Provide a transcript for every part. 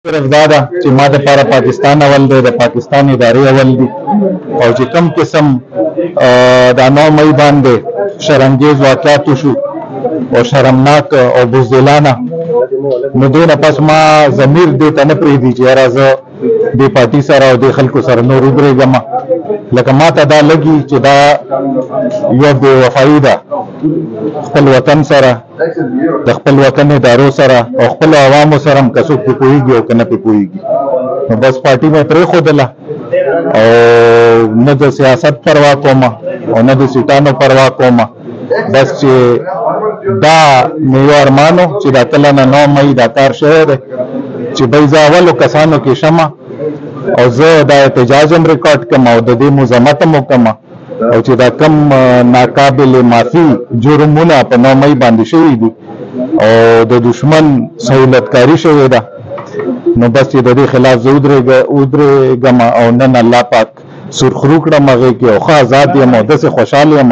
صرف دا ده چې ما د پاره پاکستان اول دی، د پاکستان ادارې اول دي، او چې کم قسم دا 9 مئی باندې شرمګیز واقعات وشو او شرمناک او بزدلانه، نو دې نه پس ما ضمیر دې ته نه پرېږدي چې یاره زه دې پارټي سره او دې خلکو سره نور ودرېږم. لکه ما ته دا لګي چې دا یو بې وفایي ده خپل وطن سره، د خپل وطن ادارو سره او خپل عوامو سره هم، که څوک پرې پوهېږي او که نه پرې پوهېږي. نو بس پارټي مې پرېښودله او نه د سیاست پروا کومه او نه د سیټانو پروا کومه، بس چې دا مې یو ارمان و چې دا کله نه 9 مئی دا کار شوی دی چې بی زه اولو کسانو کې شمه او زه دا احتجاج هم ریکارډ کړم او د دې مذمت هم وکړم، او چې دا کم ناقابل معافي جرمونه په 9 مئی باندې شوي دي او د دشمن سهولتکاري شوې ده، نو بس چې د دې خلاف زه ودرېږم او نن الله پاک سرخرو کړم هغې کې او ښه آزاد یم او داسې خوشحال یم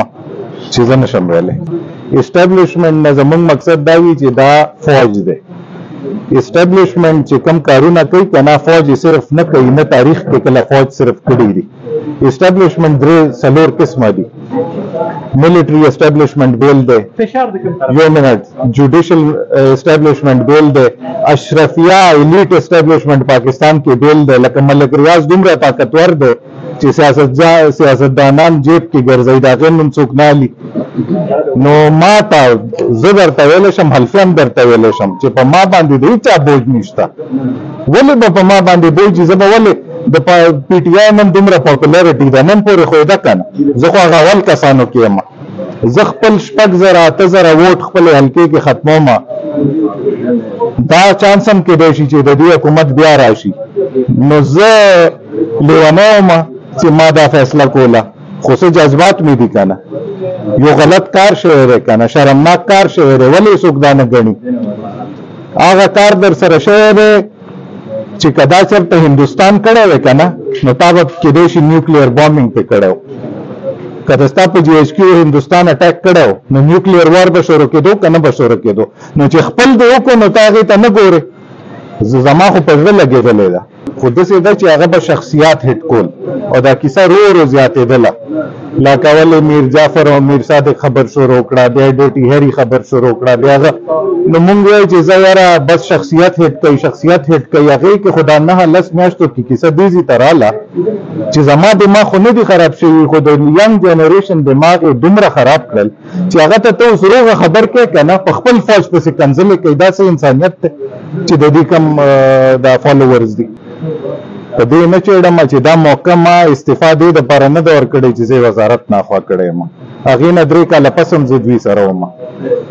چې زه نشم ویلی. اسټابلیشمنټ نه زموږ مقصد دا وي چې دا فوج دی. اسټابلیشمنټ چې کم کارونه کوي که نه، فوج صرف نه کوي، نه تاریخ کې کله فوج صرف کړي دي. اسټابلیشمنټ 3-4 قسمه دي. ملټري اسټابلیشمنټ بیل دی، یو منټ، جوډیشل اسټابلیشمنٹ بیل دی، اشرفیه ایلیټ اسټابلیشمنٹ پاکستان کې بیل دی. لکه ملک ریاض دومره طاقتور دی چې سیاستدانان جیب کې ګرځوي، د هغې نوم څوک نه اخلي. نو ما ته زه درته ویلی شم، حلفي هم درته ویلی شم چې په ما باندې د هېچا بوج نشته. ولې به په ما باندې بوج وي؟ زه به ولې د پی ټي آی نن دومره پاپولاریټي ده، نن پورې خو یې ده که نه، زه خو هغه اول کسانو کې یم. زه خپل 6,000-8,000 ووټ خپل حلقې کې ختموم. دا چانس هم کېدای شي چې د دې حکومت بیا راشي، نو زه لیونی یم چې ما دا فیصله کوله، خو څه جذبات مې دي که نه، یو غلط کار شوی دی که نه، شرمناک کار شوی دی. ولې څوک دا نه ګڼي؟ هغه کار در سره شوی دی چې که دا چېرته هندوستان کړی وی که نه، نو تا به کېدای شي نیوکلیر بامبنګ پې کړی و. که د ستا په GHQ هندوستان اټیک کړی و نو نیوکلیر وار به شروع کېدو که نه به شروع کېدو. نو چې خپل دې وکړو نو ته هغې ته نه ګورې. زما خو په زړه لګېدلی ده، خو داسې ده چې هغه به شخصیات هټ کول او دا کیسه ورو زیاتېدله. لکه ولې میر جعفر او میر صادق خبر شروع کړه، بیا ډوټي هري خبر شروع کړه، بیا هغه، نو مونږ وایو چې زه یاره بس شخصیت هټ کوي، شخصیت هټ کوي. هغې کې خو دا 9-10 میاشتو کې کیسه دېزي ته راله چې زما دماغ خو نه دي خراب شوي، خو د ینګ جنریشن دماغ یې دومره خراب کړل چې هغه ته اوس روغه خبر کوې که نه، په خپل فوج پسې کنځلې کوي. دا څه انسانیت دی چې د دې کم دا فالوورز دي؟ په دې نه چېړم چې دا موقع ما استعفا دې دپاره نه ده ورکړې چې زه وزارت نه خوا کړی یم. هغې نه 3 کاله پس هم زه دوی سره وم.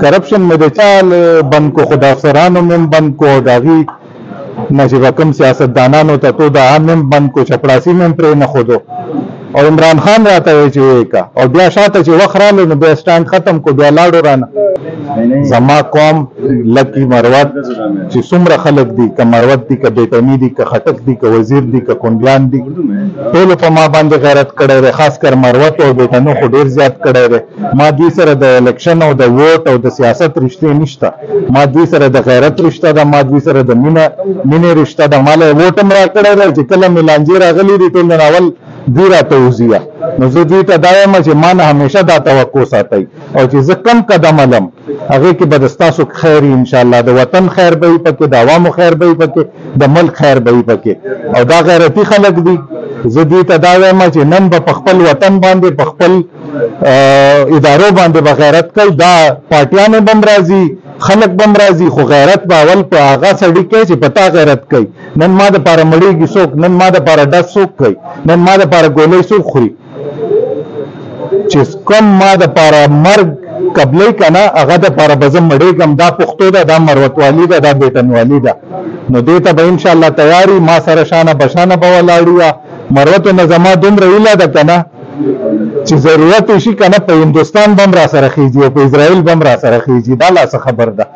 کرپشن مې د چا بند کو، خو د افسرانو مې هم بند کو، د هغې نه چې به کوم سیاستدانانو ته تو دا هم بند کو، چپړاسي مې هم پرې نه ښودو. او عمران خان راته وایي چې ویې که، او بیا شاته چې وخت راغلی نو بیا سټانډ ختم کو، بیا لاړو رانه. زما قوم لکي مروت چې څومره خلک دي، که مروت دي، که بیټني دي، که خټک دي، که وزیر دي، که کونډیان دي، ټولو په ما باندې غیرت کړی دی. خاص کر مروت او بیټنو خو ډېر زیات کړی دی. ما دوی سره د الیکشن او د ووټ او د سیاست رشتې نشته، ما دوی سره د غیرت رشته ده، ما دوی سره د مینې رشته ده. ما له ووټ هم را کړی دی چې کله مې لانجې راغلي دي ټول نن اول دوی راته وزیه. نو زه دوی ته دا وایم چې ما نه همیشه دا توقع ساتئ او چې زه کم قدم علم هغې کې به د ستاسو خیر وي انشاءالله. د وطن خیر به وي پکې، د عوامو خیر به وي پکې، د ملک خیر به وي پکې. او دا غیرتي خلک دي. زه دوی ته دا وایم چې نن به په خپل وطن باندې، په خپل ادارو باندې به غیرت کوي. دا پارټیانې به هم راځي، خلک به هم راځي، خو غیرت به اول په هغه سړي کوي چې په تا غیرت کوي. نن ما دپاره مړېږي څوک، نن ما دپاره ډز څوک کوي، نن ما دپاره ګولۍ څوک خوري. چې کوم ما دپاره مرګ قبلې که نه، هغه دپاره به زه مړېږم. دا پښتو ده، دا مروتوالي ده، دا بیټنوالي ده. نو دې ته به انشاءالله تیاري ما سره شانه بشانه به ولاړي. مروتو نه زما دومره هیله ده که نه چې ضرورت شي که نه، په هندوستان به هم را سره خیږي او په اسرائیل به هم را سره خیږي. دا لا څه خبر ده.